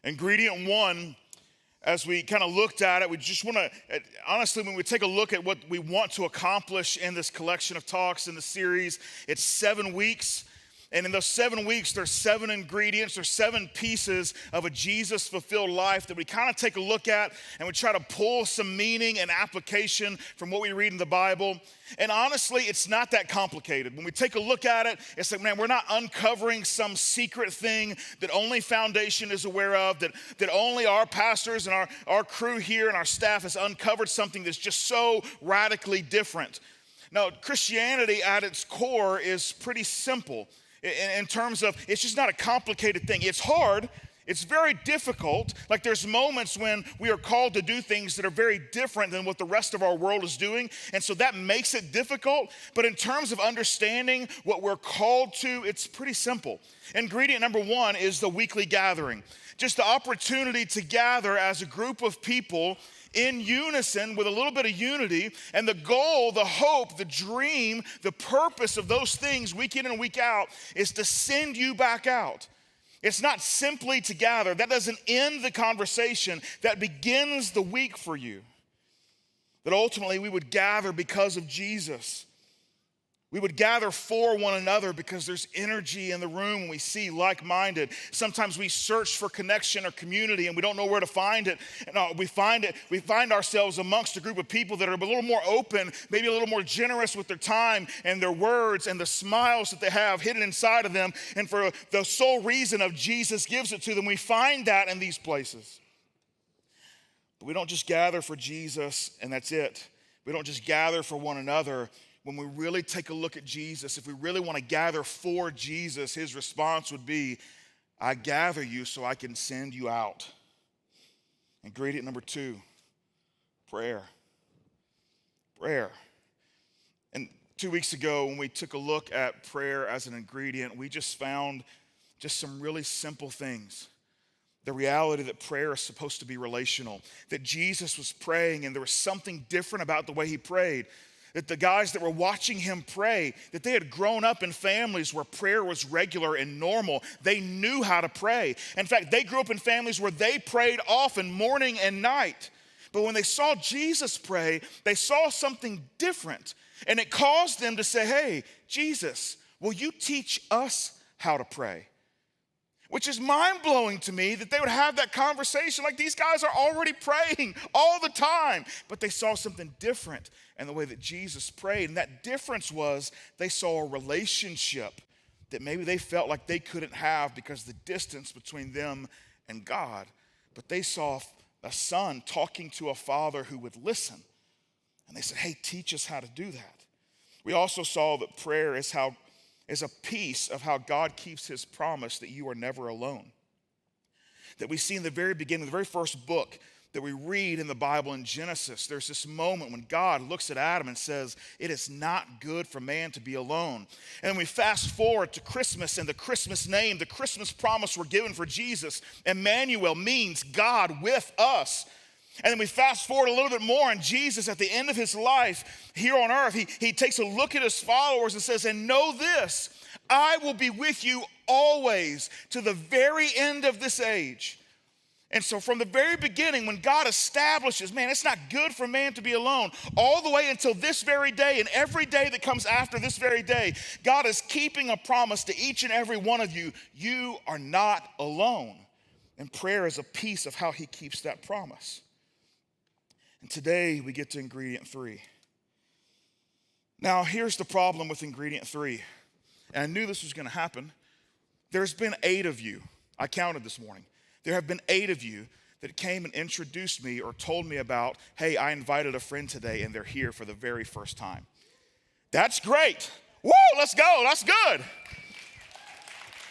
Ingredient one, as we kind of looked at it, we just want to, honestly, when we take a look at what we want to accomplish in this collection of talks in the series, it's 7 weeks. And in those 7 weeks, there's 7 ingredients, there's 7 pieces of a Jesus-fulfilled life that we kind of take a look at, and we try to pull some meaning and application from what we read in the Bible. And honestly, it's not that complicated. When we take a look at it, it's like, man, we're not uncovering some secret thing that only Foundation is aware of, that only our pastors and our crew here and our staff has uncovered something that's just so radically different. Now, Christianity at its core is pretty simple. In terms of, it's just not a complicated thing. It's hard, it's very difficult. Like there's moments when we are called to do things that are very different than what the rest of our world is doing. And so that makes it difficult. But in terms of understanding what we're called to, it's pretty simple. Ingredient number one is the weekly gathering. Just the opportunity to gather as a group of people in unison with a little bit of unity, and the goal, the hope, the dream, the purpose of those things week in and week out is to send you back out. It's not simply to gather. That doesn't end the conversation. That begins the week for you. That ultimately we would gather because of Jesus. We would gather for one another because there's energy in the room when we see like-minded. Sometimes we search for connection or community and we don't know where to find it. And we find ourselves amongst a group of people that are a little more open, maybe a little more generous with their time and their words and the smiles that they have hidden inside of them. And for the sole reason of Jesus gives it to them, we find that in these places. But we don't just gather for Jesus and that's it. We don't just gather for one another. When we really take a look at Jesus, if we really want to gather for Jesus, his response would be, I gather you so I can send you out. Ingredient number 2, prayer. Prayer. And 2 weeks ago, when we took a look at prayer as an ingredient, we just found just some really simple things. The reality that prayer is supposed to be relational, that Jesus was praying and there was something different about the way he prayed. That the guys that were watching him pray, that they had grown up in families where prayer was regular and normal. They knew how to pray. In fact, they grew up in families where they prayed often, morning and night. But when they saw Jesus pray, they saw something different. And it caused them to say, hey, Jesus, will you teach us how to pray? Which is mind-blowing to me that they would have that conversation like these guys are already praying all the time. But they saw something different in the way that Jesus prayed. And that difference was they saw a relationship that maybe they felt like they couldn't have because of the distance between them and God. But they saw a son talking to a father who would listen. And they said, hey, teach us how to do that. We also saw that prayer is a piece of how God keeps his promise that you are never alone. That we see in the very beginning, the very first book that we read in the Bible in Genesis, there's this moment when God looks at Adam and says, it is not good for man to be alone. And we fast forward to Christmas and the Christmas name, the Christmas promise we're given for Jesus. Emmanuel means God with us. And then we fast forward a little bit more, and Jesus, at the end of his life here on earth, he takes a look at his followers and says, and know this, I will be with you always to the very end of this age. And so from the very beginning, when God establishes, man, it's not good for man to be alone, all the way until this very day and every day that comes after this very day, God is keeping a promise to each and every one of you. You are not alone. And prayer is a piece of how he keeps that promise. And today we get to ingredient 3. Now, here's the problem with ingredient 3. And I knew this was going to happen. There's been 8 of you. I counted this morning. There have been 8 of you that came and introduced me or told me about, hey, I invited a friend today and they're here for the very first time. That's great. Woo, let's go. That's good.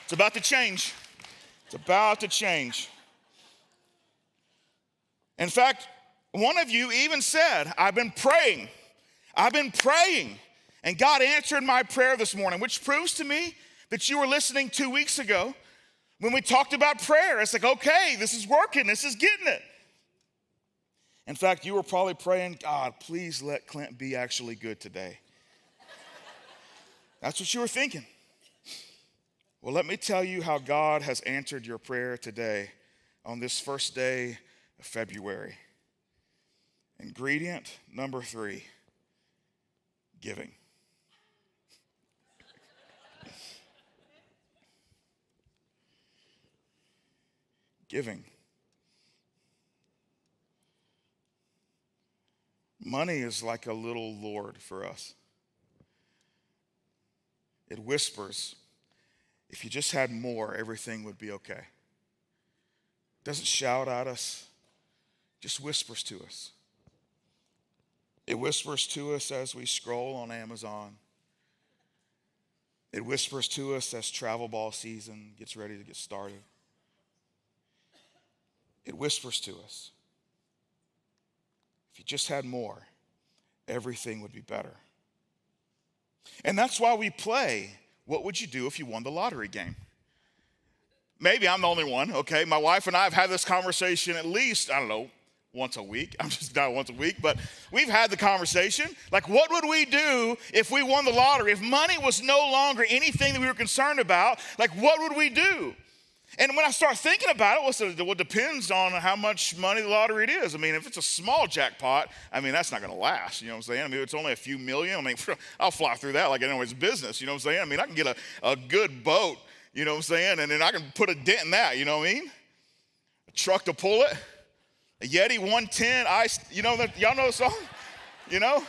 It's about to change. It's about to change. In fact, one of you even said, I've been praying. And God answered my prayer this morning, which proves to me that you were listening 2 weeks ago when we talked about prayer. It's like, okay, this is working. This is getting it. In fact, you were probably praying, God, please let Clint be actually good today. That's what you were thinking. Well, let me tell you how God has answered your prayer today on this first day of February. Ingredient number 3, giving. Giving. Money is like a little Lord for us. It whispers, if you just had more, everything would be okay. It doesn't shout at us, just whispers to us. It whispers to us as we scroll on Amazon. It whispers to us as travel ball season gets ready to get started. It whispers to us, if you just had more, everything would be better. And that's why we play, what would you do if you won the lottery game? Maybe I'm the only one, okay? My wife and I have had this conversation at least, I don't know, once a week. I'm just not once a week, but we've had the conversation. Like, what would we do if we won the lottery? If money was no longer anything that we were concerned about, like, what would we do? And when I start thinking about it, well, it depends on how much money the lottery it is. I mean, if it's a small jackpot, I mean, that's not going to last. You know what I'm saying? I mean, if it's only a few million, I mean, I'll fly through that like anybody's business. You know what I'm saying? I mean, I can get a good boat, you know what I'm saying? And then I can put a dent in that, you know what I mean? A truck to pull it. A Yeti 110, you know, y'all know the song? You know?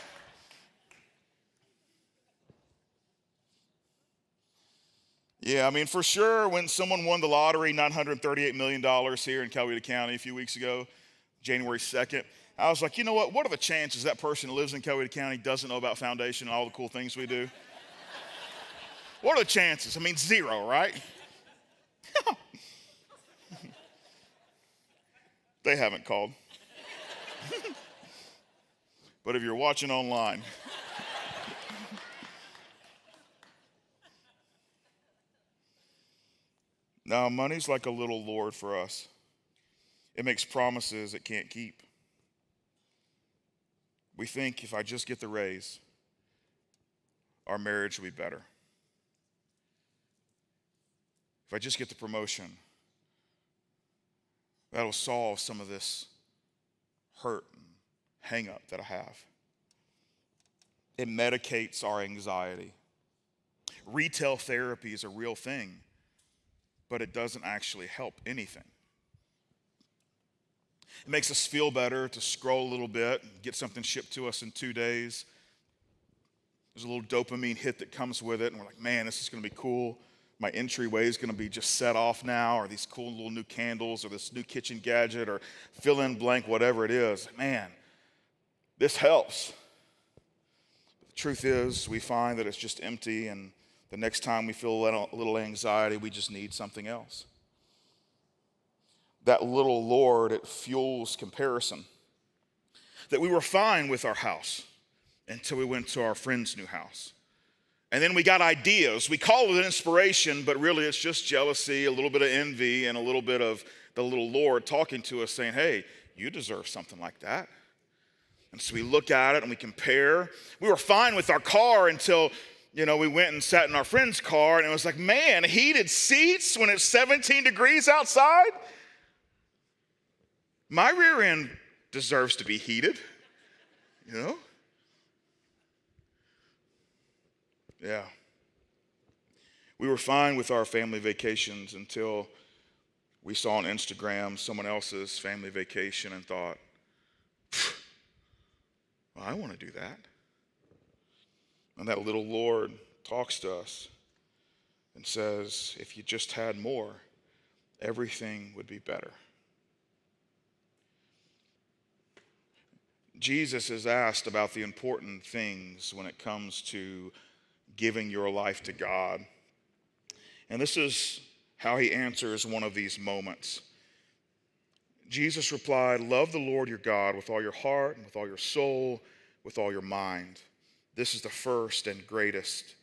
Yeah, I mean, for sure, when someone won the lottery, $938 million here in Coweta County a few weeks ago, January 2nd, I was like, you know what are the chances that person who lives in Coweta County doesn't know about Foundation and all the cool things we do? What are the chances? I mean, 0, right? They haven't called. But if you're watching online, now money's like a little Lord for us. It makes promises it can't keep. We think if I just get the raise, our marriage will be better. If I just get the promotion, that'll solve some of this hurt and hang up that I have. It medicates our anxiety. Retail therapy is a real thing, but it doesn't actually help anything. It makes us feel better to scroll a little bit, get something shipped to us in 2 days. There's a little dopamine hit that comes with it, and we're like, man, this is going to be cool. My entryway is going to be just set off now, or these cool little new candles, or this new kitchen gadget, or fill in blank, whatever it is. Man, this helps. The truth is, we find that it's just empty, and the next time we feel a little anxiety, we just need something else. That little Lord, it fuels comparison. That we were fine with our house until we went to our friend's new house. And then we got ideas. We call it inspiration, but really it's just jealousy, a little bit of envy, and a little bit of the little Lord talking to us saying, hey, you deserve something like that. And so we look at it and we compare. We were fine with our car until, we went and sat in our friend's car, and it was like, man, heated seats when it's 17 degrees outside? My rear end deserves to be heated, Yeah. We were fine with our family vacations until we saw on Instagram someone else's family vacation and thought, well, I want to do that. And that little Lord talks to us and says, if you just had more, everything would be better. Jesus is asked about the important things when it comes to giving your life to God. And this is how he answers one of these moments. Jesus replied, love the Lord your God with all your heart and with all your soul, with all your mind. This is the first and greatest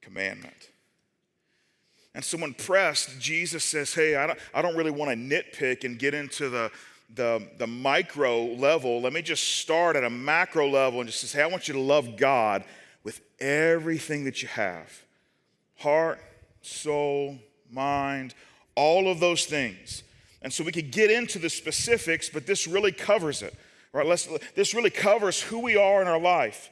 commandment. And so when pressed, Jesus says, hey, I don't really want to nitpick and get into the micro level. Let me just start at a macro level and just say, hey, I want you to love God with everything that you have. Heart, soul, mind, all of those things. And so we could get into the specifics, but this really covers it. Right? This really covers who we are in our life.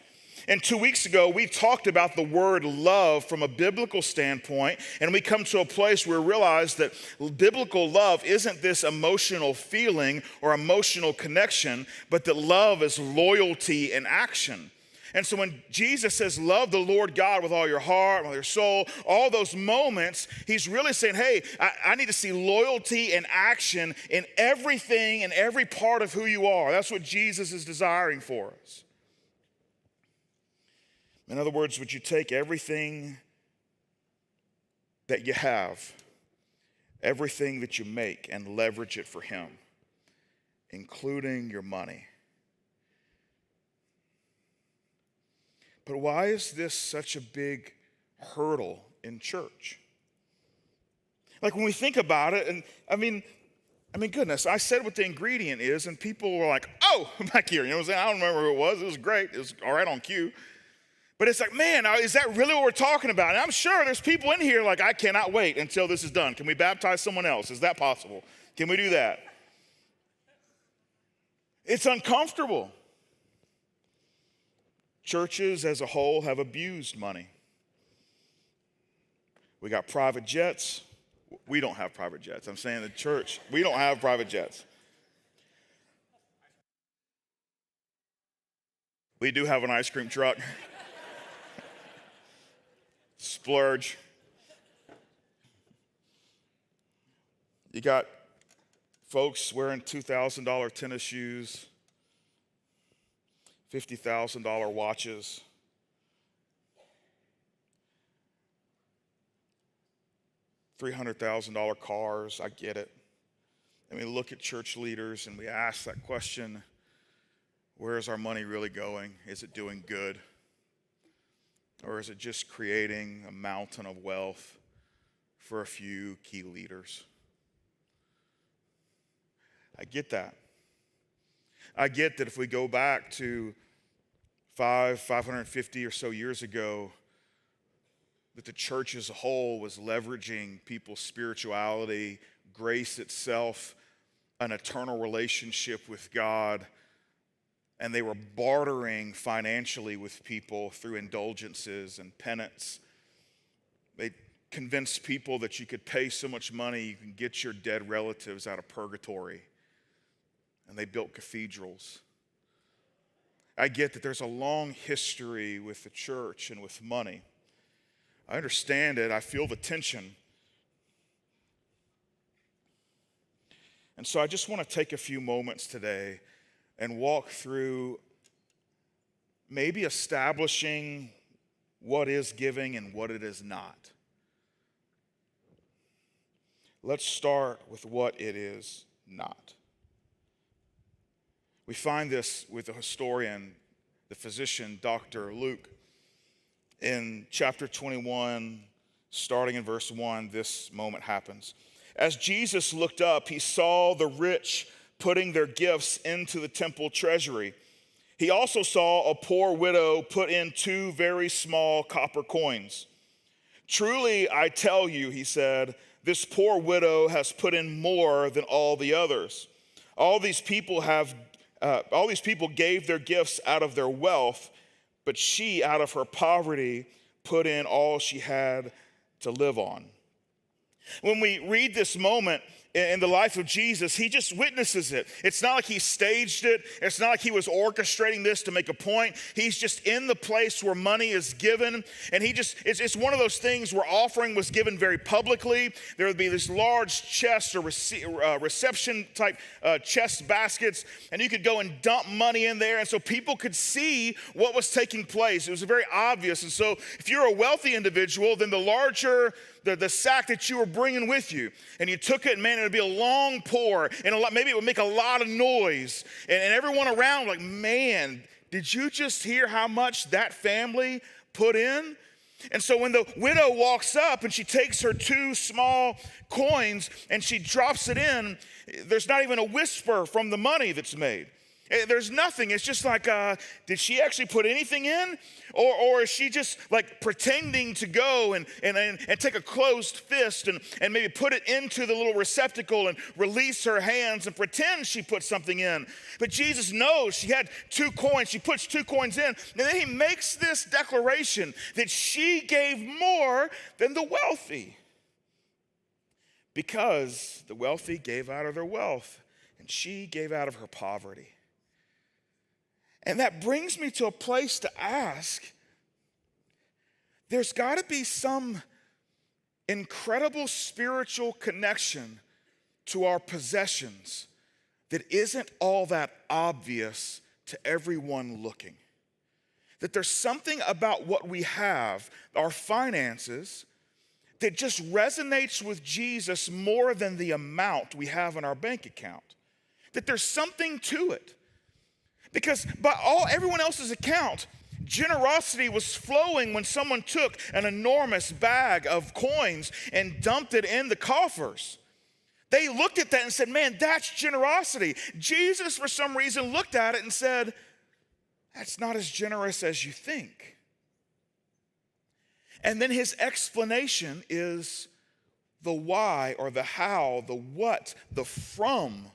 And 2 weeks ago, we talked about the word love from a biblical standpoint, and we come to a place where we realize that biblical love isn't this emotional feeling or emotional connection, but that love is loyalty and action. And so when Jesus says, love the Lord God with all your heart, with your soul, all those moments, he's really saying, hey, I need to see loyalty and action in everything and every part of who you are. That's what Jesus is desiring for us. In other words, would you take everything that you have, everything that you make, and leverage it for him, including your money? But why is this such a big hurdle in church? Like when we think about it, and I mean, goodness, I said what the ingredient is, and people were like, oh, back here, you know what I'm saying? I don't remember who it was. It was great. It was all right on cue. But it's like, man, is that really what we're talking about? And I'm sure there's people in here like, I cannot wait until this is done. Can we baptize someone else? Is that possible? Can we do that? It's uncomfortable. Churches as a whole have abused money. We got private jets. We don't have private jets. I'm saying the church, we don't have private jets. We do have an ice cream truck. Splurge. You got folks wearing $2,000 tennis shoes, $50,000 watches. $300,000 cars. I get it. And we look at church leaders and we ask that question, where is our money really going? Is it doing good? Or is it just creating a mountain of wealth for a few key leaders? I get that. I get that if we go back to 550 or so years ago, that the church as a whole was leveraging people's spirituality, grace itself, an eternal relationship with God, and they were bartering financially with people through indulgences and penance. They convinced people that you could pay so much money you can get your dead relatives out of purgatory. And they built cathedrals. I get that there's a long history with the church and with money. I understand it. I feel the tension. And so I just want to take a few moments today and walk through maybe establishing what is giving and what it is not. Let's start with what it is not. We find this with the historian, the physician, Dr. Luke. In chapter 21, starting in verse 1, this moment happens. As Jesus looked up, he saw the rich putting their gifts into the temple treasury. He also saw a poor widow put in 2 very small copper coins. Truly, I tell you, he said, this poor widow has put in more than all the others. All these people gave their gifts out of their wealth, but she, out of her poverty, put in all she had to live on. When we read this moment in the life of Jesus, he just witnesses it. It's not like he staged it. It's not like he was orchestrating this to make a point. He's just in the place where money is given. And it's one of those things where offering was given very publicly. There would be this large chest or reception type chest baskets. And you could go and dump money in there. And so people could see what was taking place. It was very obvious. And so if you're a wealthy individual, then the larger the sack that you were bringing with you, and you took it, and man, it would be a long pour, and maybe it would make a lot of noise, and everyone around like, man, did you just hear how much that family put in? And so when the widow walks up and she takes her 2 small coins and she drops it in, there's not even a whisper from the money that's made. There's nothing. It's just like, did she actually put anything in? Or is she just like pretending to go and take a closed fist and maybe put it into the little receptacle and release her hands and pretend she put something in? But Jesus knows she had 2 coins. She puts 2 coins in. And then he makes this declaration that she gave more than the wealthy, because the wealthy gave out of their wealth and she gave out of her poverty. And that brings me to a place to ask, there's got to be some incredible spiritual connection to our possessions that isn't all that obvious to everyone looking. That there's something about what we have, our finances, that just resonates with Jesus more than the amount we have in our bank account. That there's something to it. Because by everyone else's account, generosity was flowing when someone took an enormous bag of coins and dumped it in the coffers. They looked at that and said, man, that's generosity. Jesus, for some reason, looked at it and said, that's not as generous as you think. And then his explanation is the why or the how, the what, the from,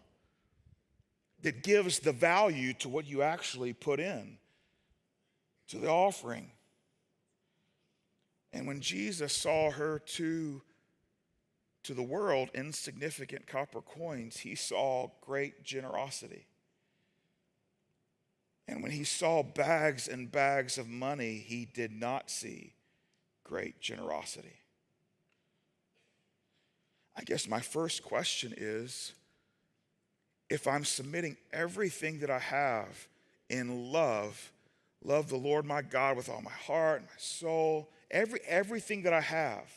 that gives the value to what you actually put in to the offering. And when Jesus saw her to the world insignificant copper coins, he saw great generosity. And when he saw bags and bags of money, he did not see great generosity. I guess my first question is, if I'm submitting everything that I have in love the Lord my God with all my heart, my soul, everything that I have,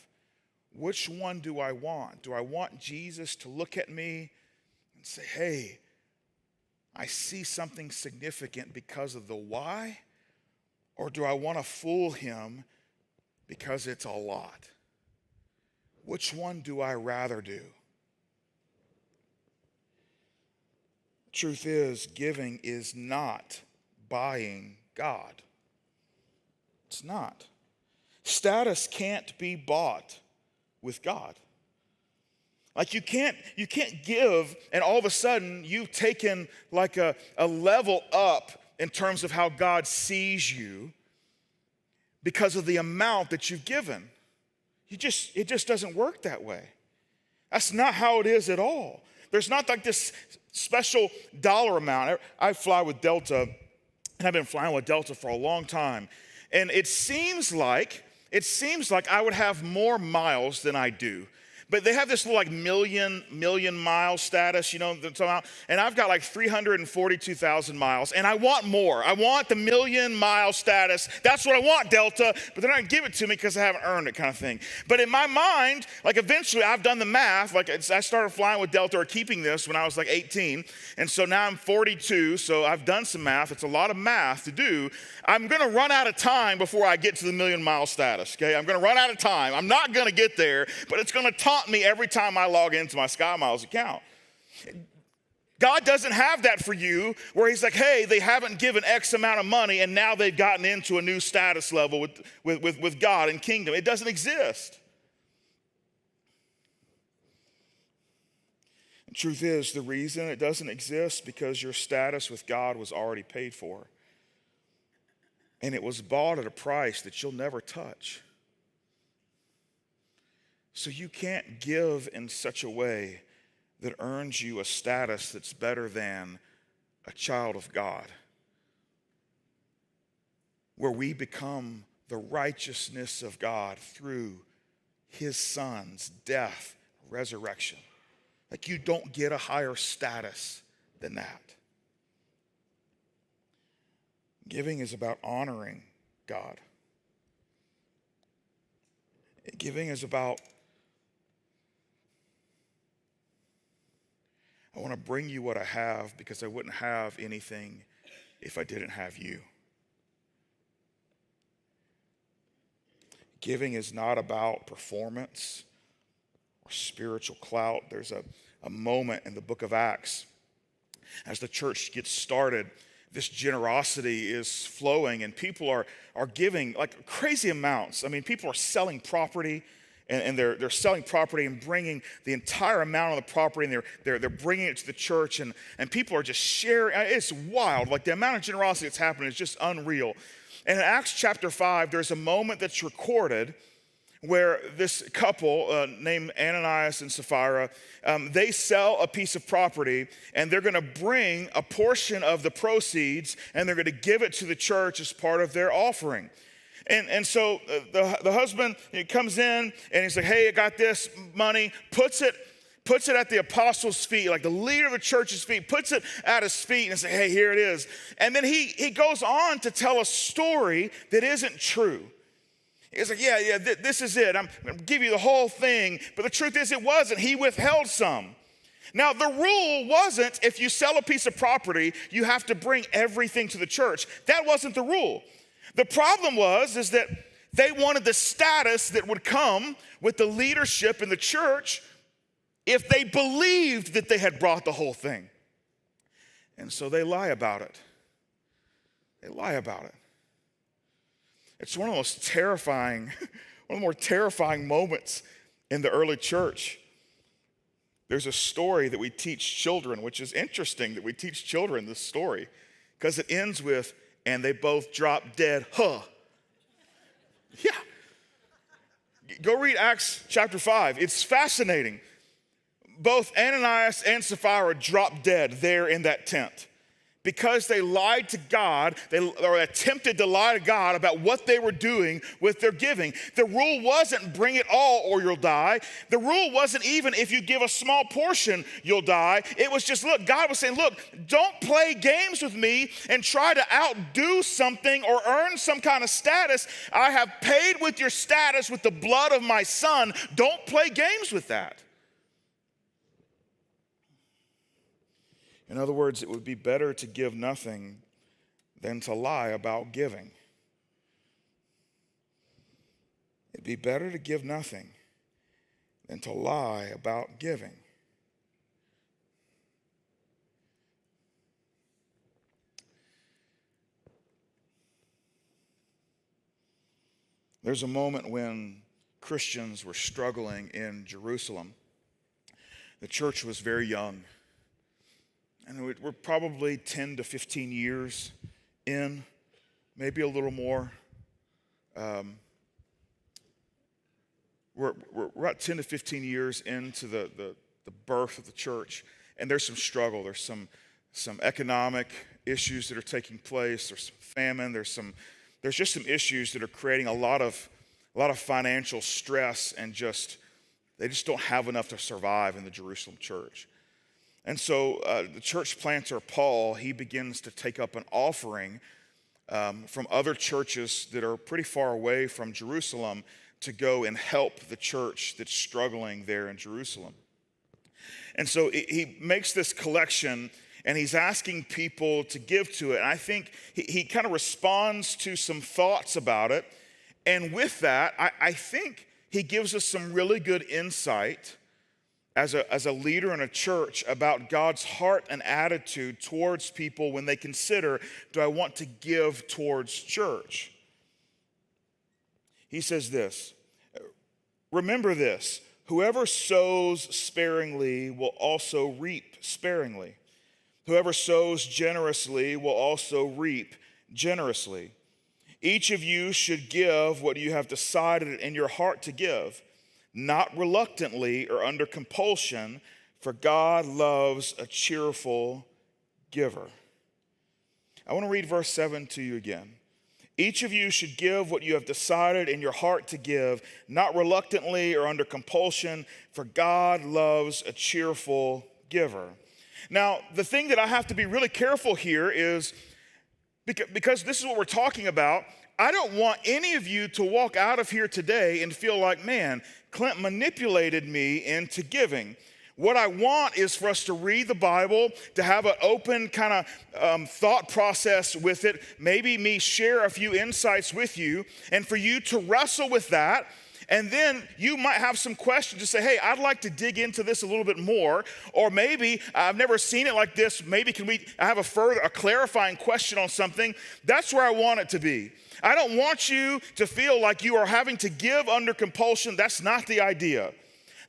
which one do I want? Do I want Jesus to look at me and say, hey, I see something significant because of the why? Or do I want to fool him because it's a lot? Which one do I rather do? Truth is, giving is not buying God. It's not. Status can't be bought with God. Like you can't give and all of a sudden you've taken like a level up in terms of how God sees you because of the amount that you've given. It just doesn't work that way. That's not how it is at all. There's not like this special dollar amount. I fly with Delta, and I've been flying with Delta for a long time. And it seems like I would have more miles than I do. But they have this little like million mile status, and I've got like 342,000 miles, and I want more. I want the million mile status. That's what I want, Delta, but they're not gonna give it to me because I haven't earned it, kind of thing. But in my mind, like eventually I've done the math. Like I started flying with Delta or keeping this when I was like 18, and so now I'm 42, so I've done some math. It's a lot of math to do. I'm gonna run out of time before I get to the million mile status, okay? I'm gonna run out of time. I'm not gonna get there, but it's gonna taunt me every time I log into my SkyMiles account. God doesn't have that for you where he's like, hey, they haven't given X amount of money and now they've gotten into a new status level with God and kingdom. It doesn't exist. The truth is, the reason it doesn't exist because your status with God was already paid for. And it was bought at a price that you'll never touch. So you can't give in such a way that earns you a status that's better than a child of God, where we become the righteousness of God through his son's death, resurrection. Like you don't get a higher status than that. Giving is about honoring God. Giving is about, I want to bring you what I have because I wouldn't have anything if I didn't have you. Giving is not about performance or spiritual clout. There's a moment in the book of Acts As the church gets started, this generosity is flowing, and people are giving like crazy amounts. I mean, people are selling property, and they're selling property and bringing the entire amount of the property, and they're bringing it to the church, and people are just sharing. It's wild. Like the amount of generosity that's happening is just unreal. And in Acts chapter 5, there's a moment that's recorded where this couple named Ananias and Sapphira, they sell a piece of property, and they're going to bring a portion of the proceeds, and they're going to give it to the church as part of their offering. And so the husband, he comes in, and he's like, hey, I got this money, puts it at the apostles' feet, like the leader of the church's feet, puts it at his feet and says, hey, here it is. And then he goes on to tell a story that isn't true. He's like, yeah, this is it. I'm going to give you the whole thing. But the truth is, it wasn't. He withheld some. Now, the rule wasn't if you sell a piece of property, you have to bring everything to the church. That wasn't the rule. The problem is that they wanted the status that would come with the leadership in the church if they believed that they had brought the whole thing. And so they lie about it. They lie about it. It's one of the most terrifying, one of the more terrifying moments in the early church. There's a story that we teach children, which is interesting that we teach children this story, because it ends with, and they both dropped dead. Huh. Yeah. Go read Acts chapter 5. It's fascinating. Both Ananias and Sapphira dropped dead there in that tent, because they lied to God, or attempted to lie to God about what they were doing with their giving. The rule wasn't bring it all or you'll die. The rule wasn't even if you give a small portion, you'll die. It was just, look, God was saying, look, don't play games with me and try to outdo something or earn some kind of status. I have paid with your status with the blood of my son. Don't play games with that. In other words, it would be better to give nothing than to lie about giving. It'd be better to give nothing than to lie about giving. There's a moment when Christians were struggling in Jerusalem. The church was very young. And we're probably 10 to 15 years in, maybe a little more. We're about 10 to 15 years into the birth of the church, and there's some struggle. There's some economic issues that are taking place. There's some famine. There's just some issues that are creating a lot of financial stress, and they just don't have enough to survive in the Jerusalem church. And so the church planter, Paul, he begins to take up an offering from other churches that are pretty far away from Jerusalem to go and help the church that's struggling there in Jerusalem. And so he makes this collection, and he's asking people to give to it. And I think he kind of responds to some thoughts about it. And with that, I think he gives us some really good insight as a leader in a church about God's heart and attitude towards people when they consider, do I want to give towards church? He says this, remember this, whoever sows sparingly will also reap sparingly. Whoever sows generously will also reap generously. Each of you should give what you have decided in your heart to give, not reluctantly or under compulsion, for God loves a cheerful giver. I want to read verse 7 to you again. Each of you should give what you have decided in your heart to give, not reluctantly or under compulsion, for God loves a cheerful giver. Now, the thing that I have to be really careful here is, because this is what we're talking about, I don't want any of you to walk out of here today and feel like, man, Clint manipulated me into giving. What I want is for us to read the Bible, to have an open kind of thought process with it, maybe me share a few insights with you, and for you to wrestle with that And then you might have some questions to say, hey, I'd like to dig into this a little bit more. Or maybe I've never seen it like this. Maybe I have a clarifying question on something? That's where I want it to be. I don't want you to feel like you are having to give under compulsion. That's not the idea.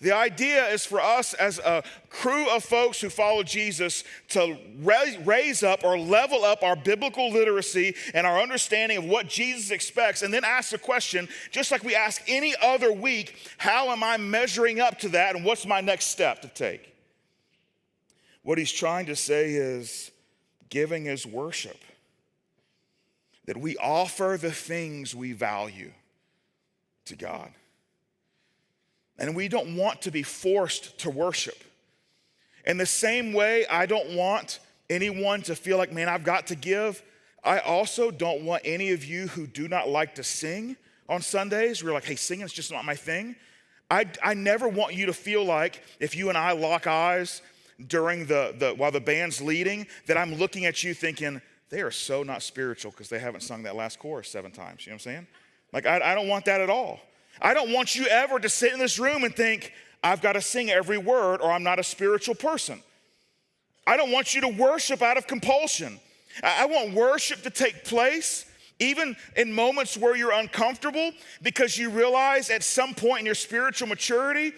The idea is for us as a crew of folks who follow Jesus to raise up or level up our biblical literacy and our understanding of what Jesus expects, and then ask the question, just like we ask any other week, how am I measuring up to that and what's my next step to take? What he's trying to say is giving is worship. That we offer the things we value to God. And we don't want to be forced to worship. In the same way, I don't want anyone to feel like, man, I've got to give. I also don't want any of you who do not like to sing on Sundays. We're like, hey, singing's just not my thing. I never want you to feel like if you and I lock eyes during while the band's leading, that I'm looking at you thinking, they are so not spiritual because they haven't sung that last chorus 7 times. You know what I'm saying? Like, I don't want that at all. I don't want you ever to sit in this room and think, I've got to sing every word or I'm not a spiritual person. I don't want you to worship out of compulsion. I want worship to take place even in moments where you're uncomfortable, because you realize at some point in your spiritual maturity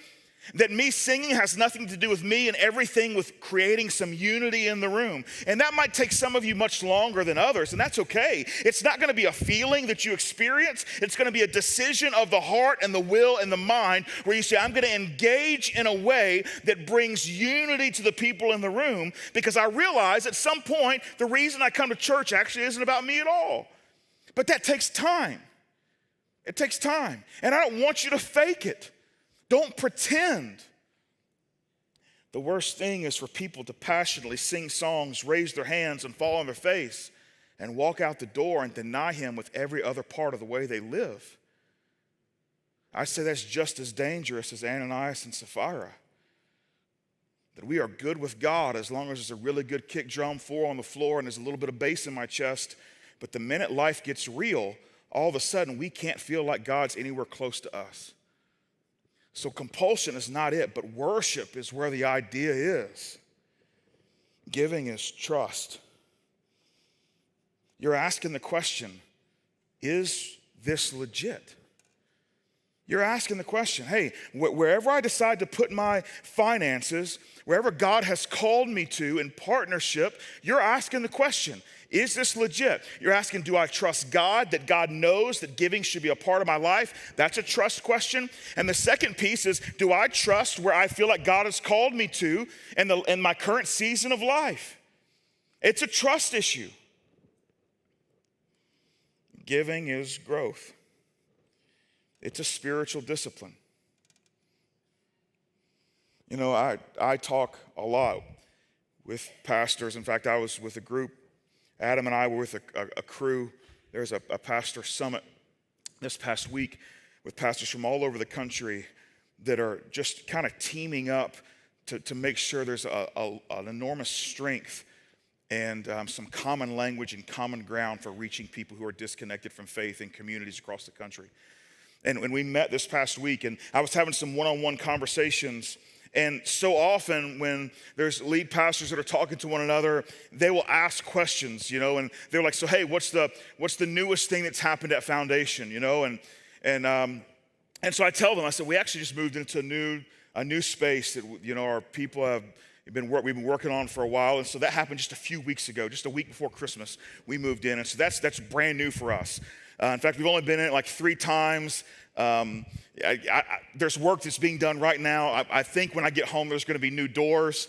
that me singing has nothing to do with me and everything with creating some unity in the room. And that might take some of you much longer than others, and that's okay. It's not going to be a feeling that you experience. It's going to be a decision of the heart and the will and the mind where you say, I'm going to engage in a way that brings unity to the people in the room, because I realize at some point the reason I come to church actually isn't about me at all. But that takes time. It takes time. And I don't want you to fake it. Don't pretend. The worst thing is for people to passionately sing songs, raise their hands, and fall on their face, and walk out the door and deny him with every other part of the way they live. I say that's just as dangerous as Ananias and Sapphira. That we are good with God as long as there's a really good kick drum 4 on the floor and there's a little bit of bass in my chest. But the minute life gets real, all of a sudden we can't feel like God's anywhere close to us. So compulsion is not it, but worship is where the idea is. Giving is trust. You're asking the question, is this legit? You're asking the question, hey, wherever I decide to put my finances, wherever God has called me to in partnership, you're asking the question, is this legit? You're asking, do I trust God, that God knows that giving should be a part of my life? That's a trust question. And the second piece is, do I trust where I feel like God has called me to in my current season of life? It's a trust issue. Giving is growth. It's a spiritual discipline. You know, I talk a lot with pastors. In fact, I was with a group. Adam and I were with a crew. There's a pastor summit this past week with pastors from all over the country that are just kind of teaming up to make sure there's an enormous strength and some common language and common ground for reaching people who are disconnected from faith in communities across the country. And when we met this past week, and I was having some one-on-one conversations, and so often when there's lead pastors that are talking to one another, they will ask questions, you know, and they're like, so hey, what's the newest thing that's happened at Foundation, you know? And so I tell them, I said, we actually just moved into a new space that, you know, our people we've been working on for a while. And so that happened just a few weeks ago, just a week before Christmas, we moved in. And so that's brand new for us. In fact, we've only been in it like 3 times. There's work that's being done right now. I think when I get home, there's going to be new doors,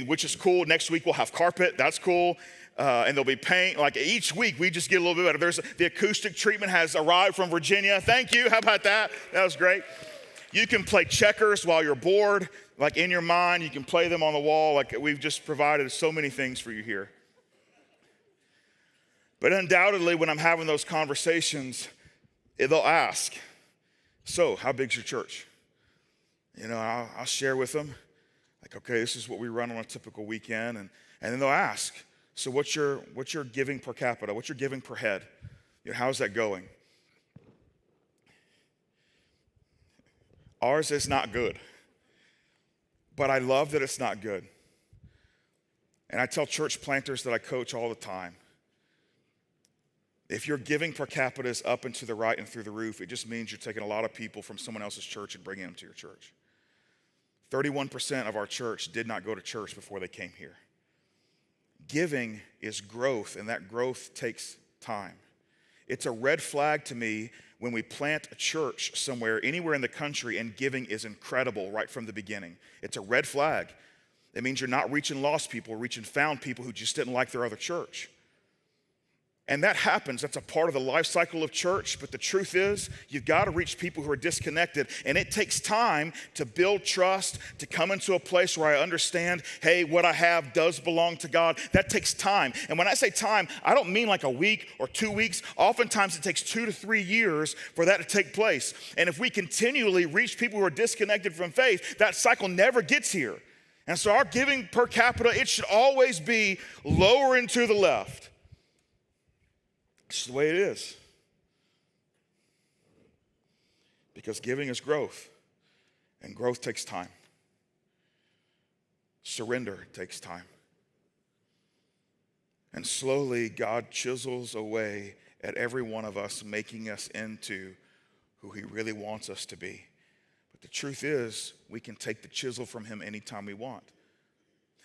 which is cool. Next week, we'll have carpet. That's cool. And there'll be paint. Like each week, we just get a little bit better. The acoustic treatment has arrived from Virginia. Thank you. How about that? That was great. You can play checkers while you're bored. Like in your mind, you can play them on the wall. Like we've just provided so many things for you here. But undoubtedly, when I'm having those conversations, they'll ask, so how big's your church? You know, I'll share with them, like, okay, this is what we run on a typical weekend. And then they'll ask, so what's your giving per capita? What's your giving per head? You know, how's that going? Ours is not good. But I love that it's not good. And I tell church planters that I coach all the time, if your giving per capita is up and to the right and through the roof, it just means you're taking a lot of people from someone else's church and bringing them to your church. 31% of our church did not go to church before they came here. Giving is growth, and that growth takes time. It's a red flag to me when we plant a church somewhere, anywhere in the country, and giving is incredible right from the beginning. It's a red flag. It means you're not reaching lost people, reaching found people who just didn't like their other church. And that happens. That's a part of the life cycle of church. But the truth is, you've got to reach people who are disconnected. And it takes time to build trust, to come into a place where I understand, hey, what I have does belong to God. That takes time. And when I say time, I don't mean like a week or 2 weeks. Oftentimes it takes 2 to 3 years for that to take place. And if we continually reach people who are disconnected from faith, that cycle never gets here. And so our giving per capita, it should always be lower and to the left. It's the way it is. Because giving is growth, and growth takes time. Surrender takes time. And slowly, God chisels away at every one of us, making us into who he really wants us to be. But the truth is, we can take the chisel from him anytime we want.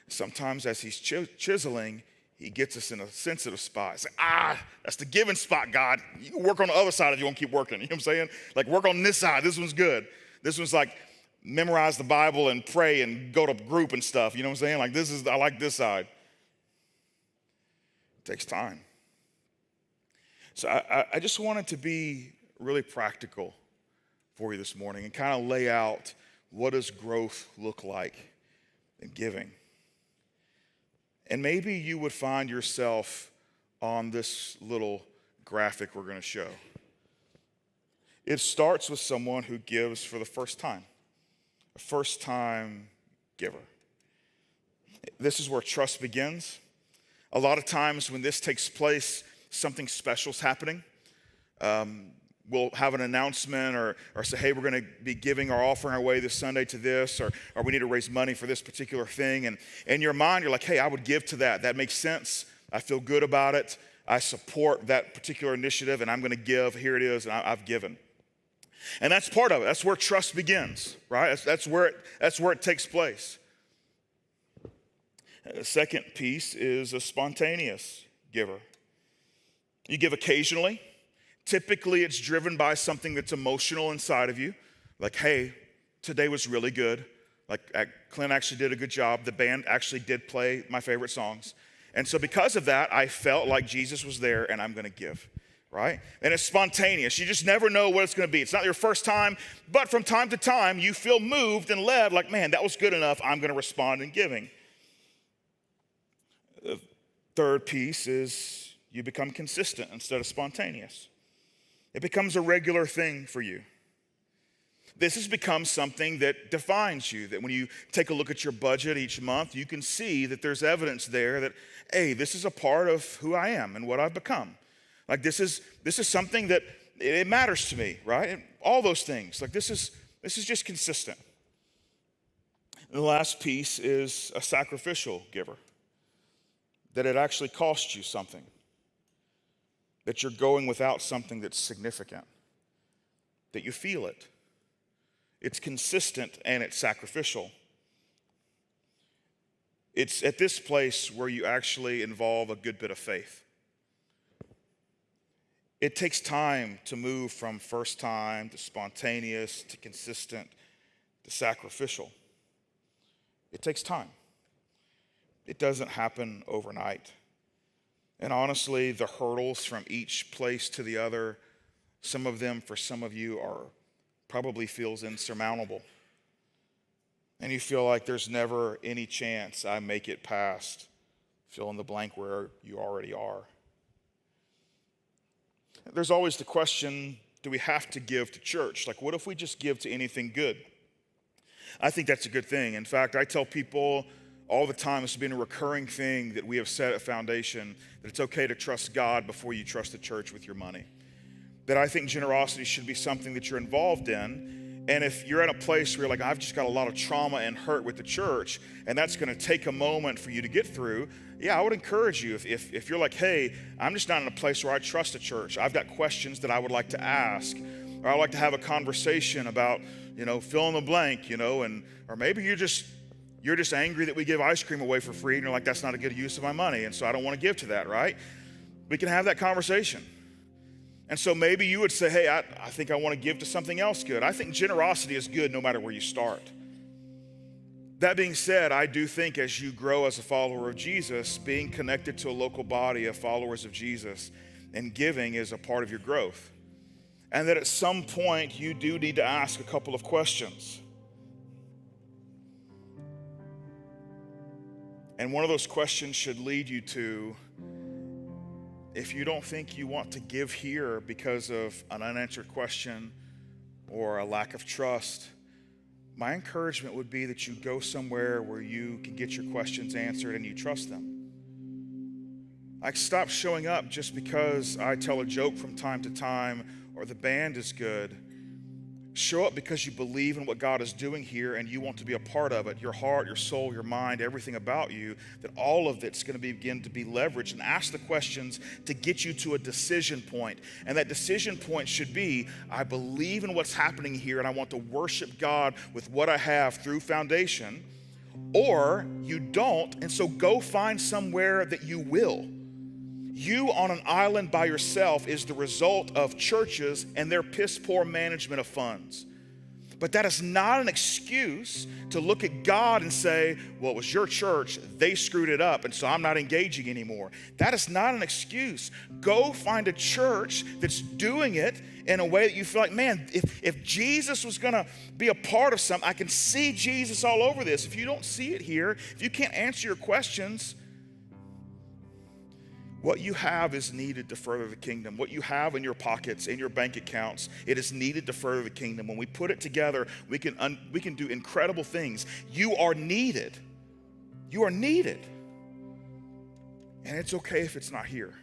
Sometimes as he's chiseling, he gets us in a sensitive spot. It's like, that's the giving spot, God. You can work on the other side if you want to keep working. You know what I'm saying? Like, work on this side. This one's good. This one's like, memorize the Bible and pray and go to group and stuff. You know what I'm saying? Like, I like this side. It takes time. So I just wanted to be really practical for you this morning and kind of lay out what does growth look like in giving. And maybe you would find yourself on this little graphic we're going to show. It starts with someone who gives for the first time, a first-time giver. This is where trust begins. A lot of times when this takes place, something special is happening. We'll have an announcement or say, hey, we're going to be giving our offering away this Sunday to this, or we need to raise money for this particular thing. And in your mind, you're like, hey, I would give to that. That makes sense. I feel good about it. I support that particular initiative, and I'm going to give. Here it is, and I've given. And that's part of it. That's where trust begins, right? That's where it takes place. The second piece is a spontaneous giver. You give occasionally. Typically, it's driven by something that's emotional inside of you. Like, hey, today was really good. Like, Clint actually did a good job. The band actually did play my favorite songs. And so because of that, I felt like Jesus was there and I'm going to give, right? And it's spontaneous. You just never know what it's going to be. It's not your first time, but from time to time, you feel moved and led like, man, that was good enough. I'm going to respond in giving. The third piece is you become consistent instead of spontaneous. It becomes a regular thing for you. This has become something that defines you, that when you take a look at your budget each month, you can see that there's evidence there that, hey, this is a part of who I am and what I've become. Like this is something that it matters to me, right? And all those things. Like this is just consistent. And the last piece is a sacrificial giver. That it actually costs you something. That you're going without something that's significant. That you feel it. It's consistent and it's sacrificial. It's at this place where you actually involve a good bit of faith. It takes time to move from first time to spontaneous to consistent to sacrificial. It takes time. It doesn't happen overnight. And honestly, the hurdles from each place to the other, some of them for some of you probably feels insurmountable. And you feel like there's never any chance I make it past fill in the blank where you already are. There's always the question, do we have to give to church? Like, what if we just give to anything good? I think that's a good thing. In fact, I tell people all the time, it's been a recurring thing that we have set at Foundation, that it's okay to trust God before you trust the church with your money. That I think generosity should be something that you're involved in, And if you're at a place where you're like, I've just got a lot of trauma and hurt with the church, and that's going to take a moment for you to get through, yeah, I would encourage you. If you're like, hey, I'm just not in a place where I trust the church. I've got questions that I would like to ask, or I'd like to have a conversation about, fill in the blank, or maybe you're just angry that we give ice cream away for free, and you're like, that's not a good use of my money, and so I don't want to give to that, right? We can have that conversation. And so maybe you would say, hey, I think I want to give to something else good. I think generosity is good no matter where you start. That being said, I do think as you grow as a follower of Jesus, being connected to a local body of followers of Jesus and giving is a part of your growth. And that at some point you do need to ask a couple of questions. And one of those questions should lead you to, if you don't think you want to give here because of an unanswered question or a lack of trust, my encouragement would be that you go somewhere where you can get your questions answered and you trust them. Like, stop showing up just because I tell a joke from time to time or the band is good. Show up because you believe in what God is doing here and you want to be a part of it. Your heart, your soul, your mind, everything about you, that all of it's going to begin to be leveraged. And ask the questions to get you to a decision point. And that decision point should be, I believe in what's happening here and I want to worship God with what I have through Foundation. Or you don't, and so go find somewhere that you will. You on an island by yourself is the result of churches and their piss-poor management of funds. But that is not an excuse to look at God and say, well, it was your church, they screwed it up, and so I'm not engaging anymore. That is not an excuse. Go find a church that's doing it in a way that you feel like, man, if Jesus was gonna be a part of something, I can see Jesus all over this. If you don't see it here, if you can't answer your questions, what you have is needed to further the kingdom. What you have in your pockets, in your bank accounts, it is needed to further the kingdom. When we put it together, we can do incredible things. You are needed. You are needed. And it's okay if it's not here.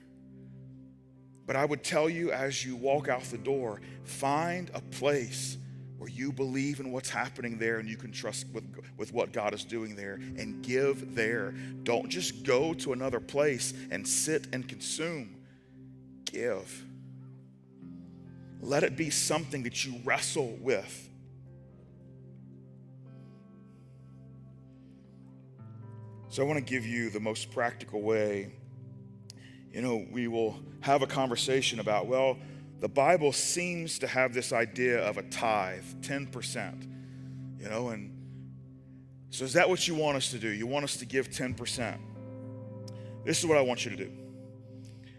But I would tell you as you walk out the door, find a place where you believe in what's happening there and you can trust with what God is doing there and give there. Don't just go to another place and sit and consume. Give. Let it be something that you wrestle with. So I want to give you the most practical way. We will have a conversation about, well, the Bible seems to have this idea of a tithe, 10%, and so is that what you want us to do? You want us to give 10%? This is what I want you to do.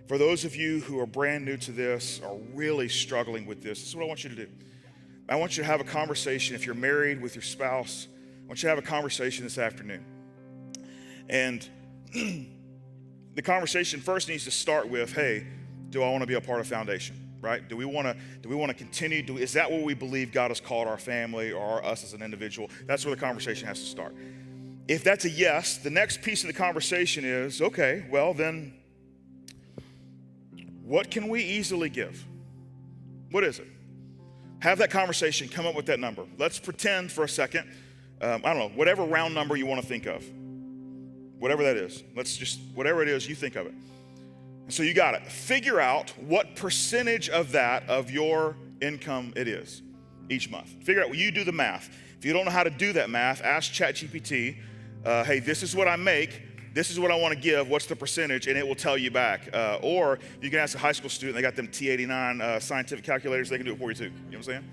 For those of you who are brand new to this, are really struggling with this is what I want you to do. I want you to have a conversation. If you're married with your spouse, I want you to have a conversation this afternoon. And the conversation first needs to start with, hey, do I want to be a part of Foundation? Right? Do we want to continue? Is that what we believe God has called our family or us as an individual? That's where the conversation has to start. If that's a yes, the next piece of the conversation is, okay, well then, what can we easily give? What is it? Have that conversation, come up with that number. Let's pretend for a second, I don't know, whatever round number you want to think of. Whatever that is. Whatever it is, you think of it. So you got it. Figure out what percentage of that of your income it is each month. Figure out, you do the math. If you don't know how to do that math, ask ChatGPT, hey, this is what I make, this is what I want to give, what's the percentage, and it will tell you back. Or you can ask a high school student, they got them T89 scientific calculators, they can do it for you too. You know what I'm saying?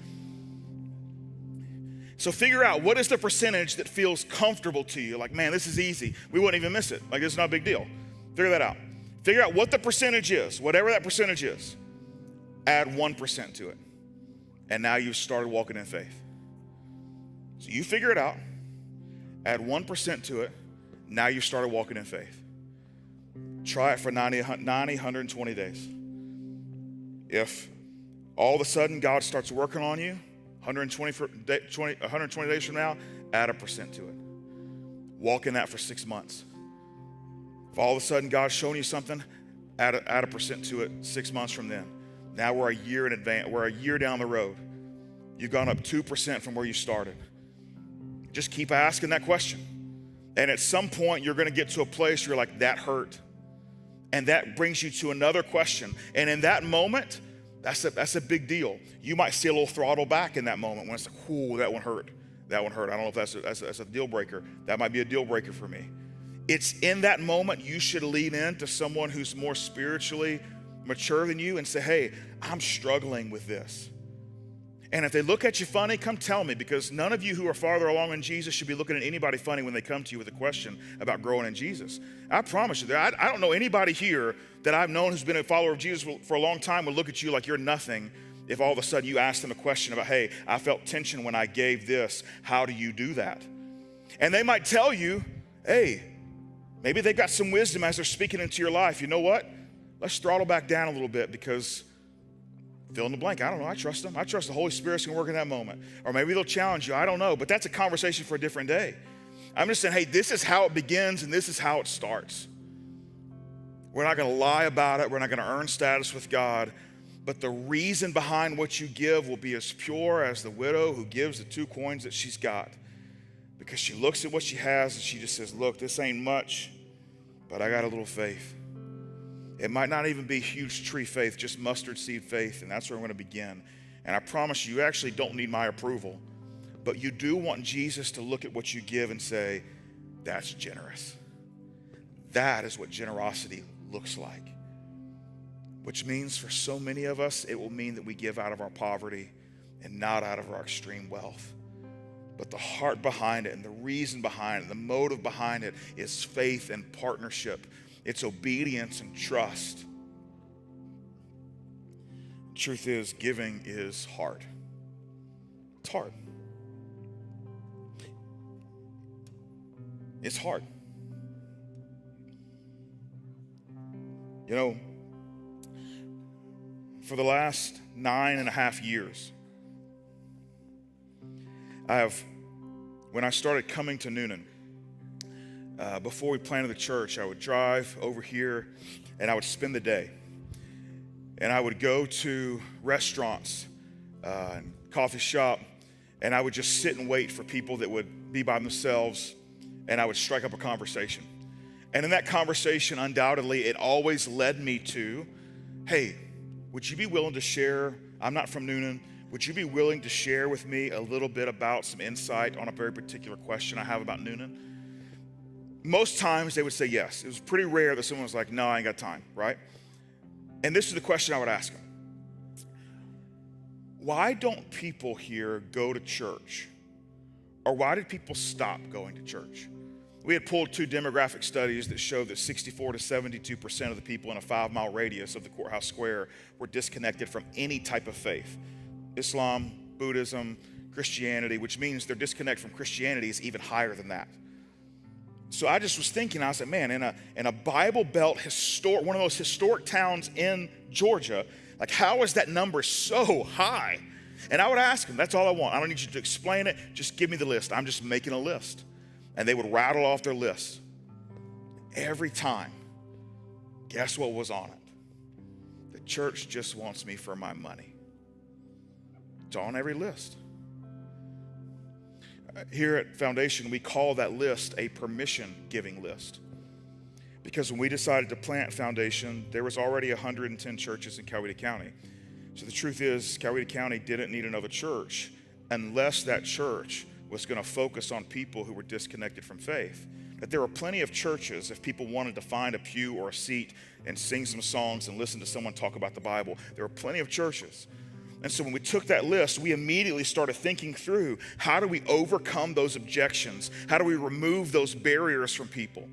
So figure out what is the percentage that feels comfortable to you. Like, man, this is easy. We wouldn't even miss it. Like, this is not a big deal. Figure that out. Figure out what the percentage is, whatever that percentage is. Add 1% to it. And now you've started walking in faith. So you figure it out, add 1% to it, now you started walking in faith. Try it for 120 days. If all of a sudden God starts working on you, 120 days from now, add 1% to it. Walk in that for 6 months. If all of a sudden God's showing you something, add 1% to it 6 months from then. Now we're a year in advance. We're a year down the road. You've gone up 2% from where you started. Just keep asking that question. And at some point, you're going to get to a place where you're like, that hurt. And that brings you to another question. And in that moment, that's a big deal. You might see a little throttle back in that moment when it's like, ooh, that one hurt. That one hurt. I don't know if that's a deal breaker. That might be a deal breaker for me. It's in that moment you should lean in to someone who's more spiritually mature than you and say, hey, I'm struggling with this. And if they look at you funny, come tell me, because none of you who are farther along in Jesus should be looking at anybody funny when they come to you with a question about growing in Jesus. I promise you, I don't know anybody here that I've known who's been a follower of Jesus for a long time would look at you like you're nothing if all of a sudden you ask them a question about, hey, I felt tension when I gave this. How do you do that? And they might tell you, hey, maybe they've got some wisdom as they're speaking into your life. You know what? Let's throttle back down a little bit because fill in the blank. I don't know. I trust them. I trust the Holy Spirit's going to work in that moment. Or maybe they'll challenge you. I don't know. But that's a conversation for a different day. I'm just saying, hey, this is how it begins and this is how it starts. We're not going to lie about it. We're not going to earn status with God. But the reason behind what you give will be as pure as the widow who gives the 2 coins that she's got. Because she looks at what she has and she just says, look, this ain't much, but I got a little faith. It might not even be huge tree faith, just mustard seed faith, and that's where we're going to begin. And I promise you actually don't need my approval, but you do want Jesus to look at what you give and say, that's generous. That is what generosity looks like. Which means for so many of us, it will mean that we give out of our poverty and not out of our extreme wealth. But the heart behind it and the reason behind it, the motive behind it is faith and partnership. It's obedience and trust. Truth is, giving is hard. It's hard. It's hard. You know, for the last 9.5 years, when I started coming to Newnan, before we planted the church, I would drive over here and I would spend the day. And I would go to restaurants and coffee shop, and I would just sit and wait for people that would be by themselves, and I would strike up a conversation. And in that conversation, undoubtedly, it always led me to, hey, would you be willing to share? I'm not from Newnan. Would you be willing to share with me a little bit about some insight on a very particular question I have about Newnan? Most times they would say yes. It was pretty rare that someone was like, no, I ain't got time, right? And this is the question I would ask them. Why don't people here go to church? Or why did people stop going to church? We had pulled 2 demographic studies that showed that 64 to 72% of the people in a 5-mile radius of the courthouse square were disconnected from any type of faith. Islam, Buddhism, Christianity, which means their disconnect from Christianity is even higher than that. So I just was thinking, I said, man, in a Bible Belt, one of those historic towns in Georgia, like how is that number so high? And I would ask them, that's all I want. I don't need you to explain it. Just give me the list. I'm just making a list. And they would rattle off their list. Every time, guess what was on it? The church just wants me for my money. It's on every list. Here at Foundation, we call that list a permission-giving list. Because when we decided to plant Foundation, there was already 110 churches in Coweta County. So the truth is, Coweta County didn't need another church unless that church was going to focus on people who were disconnected from faith. That there were plenty of churches, if people wanted to find a pew or a seat and sing some songs and listen to someone talk about the Bible, there were plenty of churches. And so when we took that list, we immediately started thinking through, how do we overcome those objections? How do we remove those barriers from people?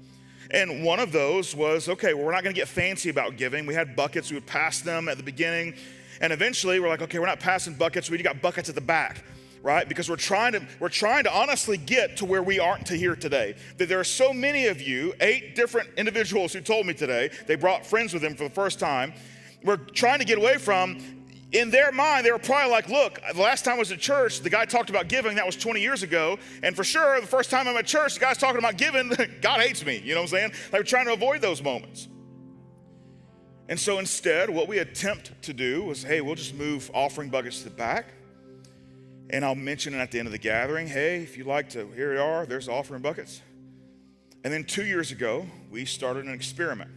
And one of those was, okay, well, we're not going to get fancy about giving. We had buckets. We would pass them at the beginning. And eventually we're like, okay, we're not passing buckets. We got buckets at the back, right? Because we're trying to honestly get to where we aren't to here today. That there are so many of you, 8 different individuals who told me today, they brought friends with them for the first time. We're trying to get away from, in their mind, they were probably like, look, the last time I was at church, the guy talked about giving, that was 20 years ago. And for sure, the first time I'm at church, the guy's talking about giving, God hates me, you know what I'm saying? Like, we're trying to avoid those moments. And so instead, what we attempt to do was, hey, we'll just move offering buckets to the back. And I'll mention it at the end of the gathering. Hey, if you'd like to, here they are. There's the offering buckets. And then 2 years ago, we started an experiment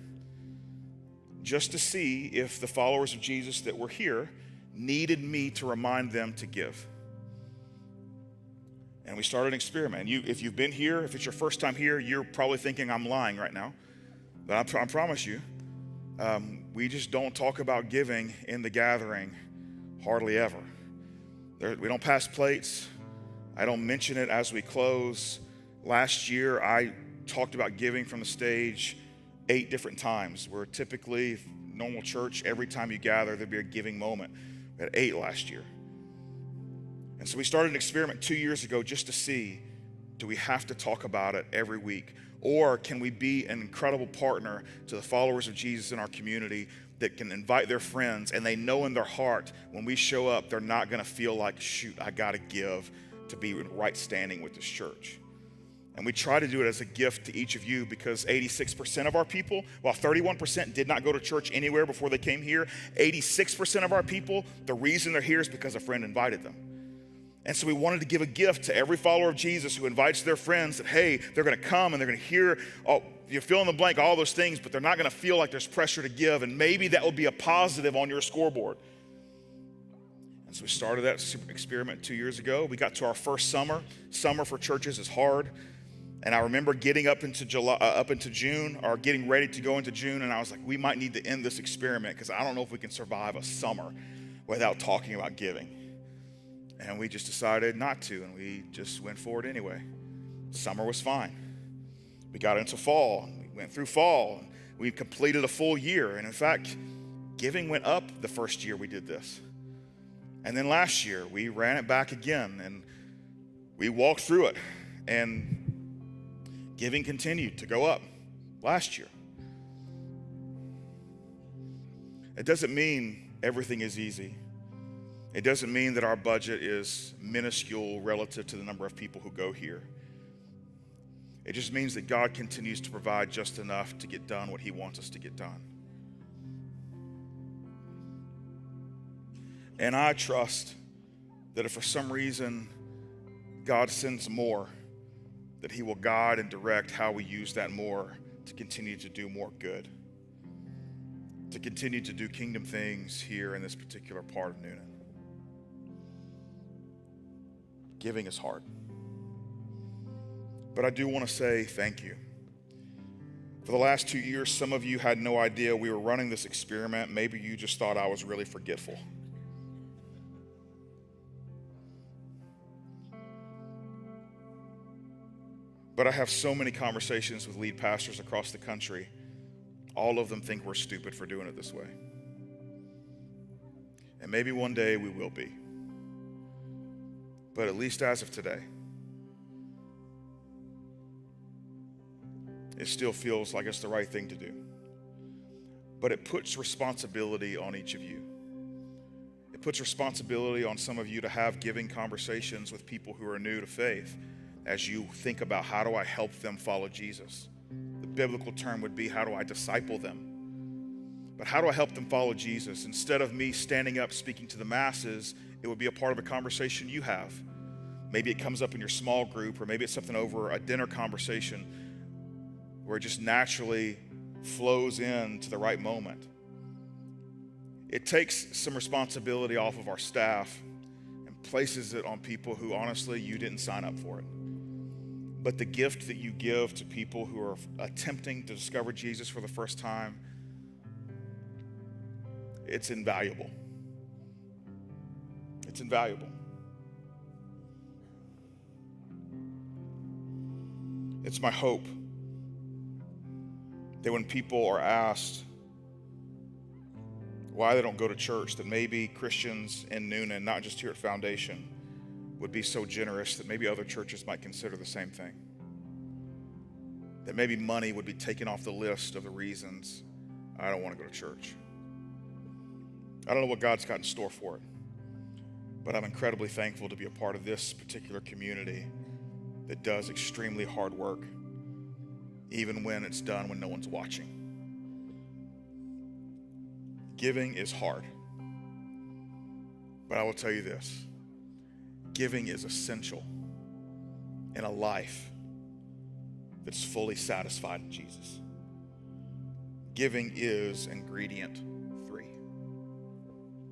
just to see if the followers of Jesus that were here needed me to remind them to give. And we started an experiment. And if you've been here, if it's your first time here, you're probably thinking I'm lying right now. But I promise you, we just don't talk about giving in the gathering hardly ever. We don't pass plates. I don't mention it as we close. Last year, I talked about giving from the stage 8 different times. Where typically, normal church, every time you gather, there'd be a giving moment. We had 8 last year. And so we started an experiment 2 years ago just to see, do we have to talk about it every week? Or can we be an incredible partner to the followers of Jesus in our community that can invite their friends, and they know in their heart when we show up, they're not going to feel like, shoot, I got to give to be in right standing with this church. And we try to do it as a gift to each of you, because 86% of our people, while 31% did not go to church anywhere before they came here, 86% of our people, the reason they're here is because a friend invited them. And so we wanted to give a gift to every follower of Jesus who invites their friends that, hey, they're going to come and they're going to hear, you fill in the blank, all those things, but they're not going to feel like there's pressure to give. And maybe that will be a positive on your scoreboard. And so we started that experiment 2 years ago. We got to our first summer. Summer for churches is hard. And I remember getting up into June, or getting ready to go into June, and I was like, we might need to end this experiment because I don't know if we can survive a summer without talking about giving. And we just decided not to, and we just went forward anyway. Summer was fine. We got into fall, and we went through fall, and we completed a full year. And in fact, giving went up the first year we did this. And then last year, we ran it back again, and we walked through it. And giving continued to go up last year. It doesn't mean everything is easy. It doesn't mean that our budget is minuscule relative to the number of people who go here. It just means that God continues to provide just enough to get done what He wants us to get done. And I trust that if for some reason God sends more, that He will guide and direct how we use that more to continue to do more good, to continue to do kingdom things here in this particular part of Newnan. Giving is hard. But I do want to say thank you. For the last 2 years, some of you had no idea we were running this experiment. Maybe you just thought I was really forgetful. But I have so many conversations with lead pastors across the country. All of them think we're stupid for doing it this way. And maybe one day we will be. But at least as of today, it still feels like it's the right thing to do. But it puts responsibility on each of you. It puts responsibility on some of you to have giving conversations with people who are new to faith as you think about, how do I help them follow Jesus? The biblical term would be, how do I disciple them? But how do I help them follow Jesus? Instead of me standing up speaking to the masses, it would be a part of a conversation you have. Maybe it comes up in your small group, or maybe it's something over a dinner conversation where it just naturally flows into the right moment. It takes some responsibility off of our staff and places it on people who, honestly, you didn't sign up for it. But the gift that you give to people who are attempting to discover Jesus for the first time, it's invaluable. It's invaluable. It's my hope that when people are asked why they don't go to church, that maybe Christians in Newnan, not just here at Foundation, would be so generous that maybe other churches might consider the same thing. That maybe money would be taken off the list of the reasons I don't want to go to church. I don't know what God's got in store for it, but I'm incredibly thankful to be a part of this particular community that does extremely hard work, even when it's done when no one's watching. Giving is hard, but I will tell you this. Giving is essential in a life that's fully satisfied in Jesus. Giving is ingredient